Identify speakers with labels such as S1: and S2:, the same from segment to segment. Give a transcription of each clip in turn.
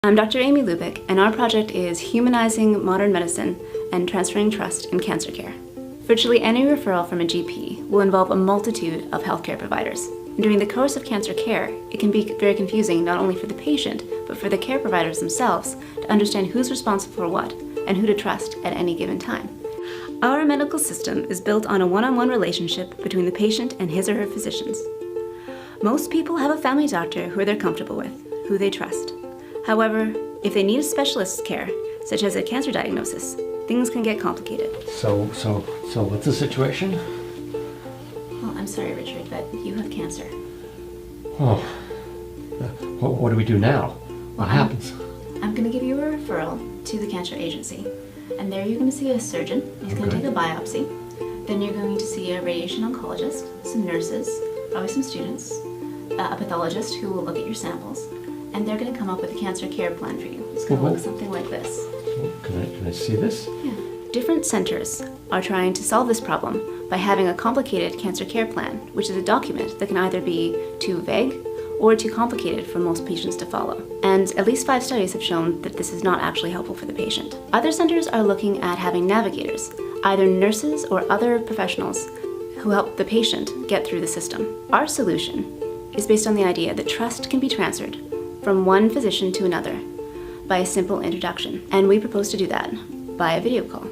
S1: I'm Dr. Amy Lubick, and our project is humanizing modern medicine and transferring trust in cancer care. Virtually any referral from a GP will involve a multitude of healthcare providers. And during the course of cancer care, it can be very confusing not only for the patient, but for the care providers themselves to understand who's responsible for what and who to trust at any given time. Our medical system is built on a one-on-one relationship between the patient and his or her physicians. Most people have a family doctor who they're comfortable with, who they trust. However, if they need a specialist's care, such as a cancer diagnosis, things can get complicated.
S2: So what's the situation?
S1: Well, I'm sorry, Richard, but you have cancer.
S2: Oh, what do we do now? What happens?
S1: I'm going to give you a referral to the cancer agency, and there you're going to see a surgeon. He's going to take a biopsy. Then you're going to see a radiation oncologist, some nurses, probably some students, a pathologist who will look at your samples, and they're going to come up with a cancer care plan for you. It's going to look something like this.
S2: Can I see this?
S1: Yeah. Different centers are trying to solve this problem by having a complicated cancer care plan, which is a document that can either be too vague or too complicated for most patients to follow. And at least 5 studies have shown that this is not actually helpful for the patient. Other centers are looking at having navigators, either nurses or other professionals who help the patient get through the system. Our solution is based on the idea that trust can be transferred from one physician to another by a simple introduction. And we propose to do that by a video call.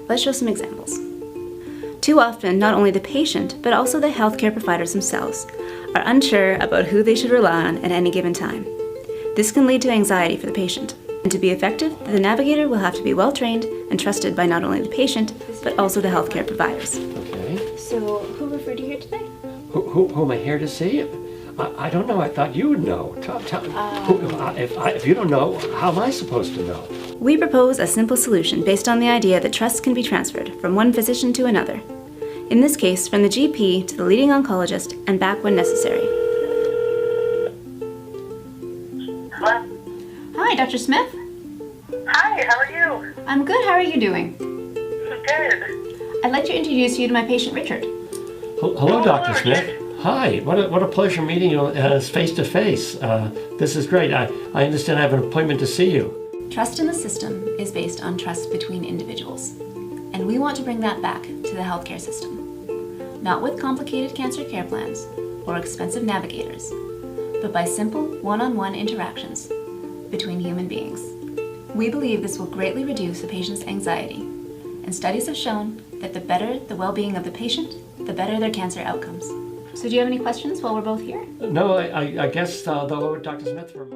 S1: Let's show some examples. Too often, not only the patient, but also the healthcare providers themselves are unsure about who they should rely on at any given time. This can lead to anxiety for the patient. And to be effective, the navigator will have to be well trained and trusted by not only the patient, but also the healthcare providers.
S2: Okay.
S1: So, who referred you here today?
S2: Who am I here to see? I don't know. I thought you would know. If you don't know, how am I supposed to know?
S1: We propose a simple solution based on the idea that trust can be transferred from one physician to another. In this case, from the GP to the leading oncologist and back when necessary.
S3: Hello?
S1: Hi, Dr. Smith.
S3: Hi, how are you?
S1: I'm good. How are you doing?
S3: Good.
S1: I'd like to introduce you to my patient, Richard.
S2: Hello, Dr. Smith. Hi. What a pleasure meeting you face to face. This is great. I understand I have an appointment to see you.
S1: Trust in the system is based on trust between individuals. And we want to bring that back to the healthcare system. Not with complicated cancer care plans or expensive navigators, but by simple one-on-one interactions between human beings. We believe this will greatly reduce a patient's anxiety, and studies have shown that the better the well-being of the patient, the better their cancer outcomes. So do you have any questions while we're both here?
S2: No, I guess Dr. Smith for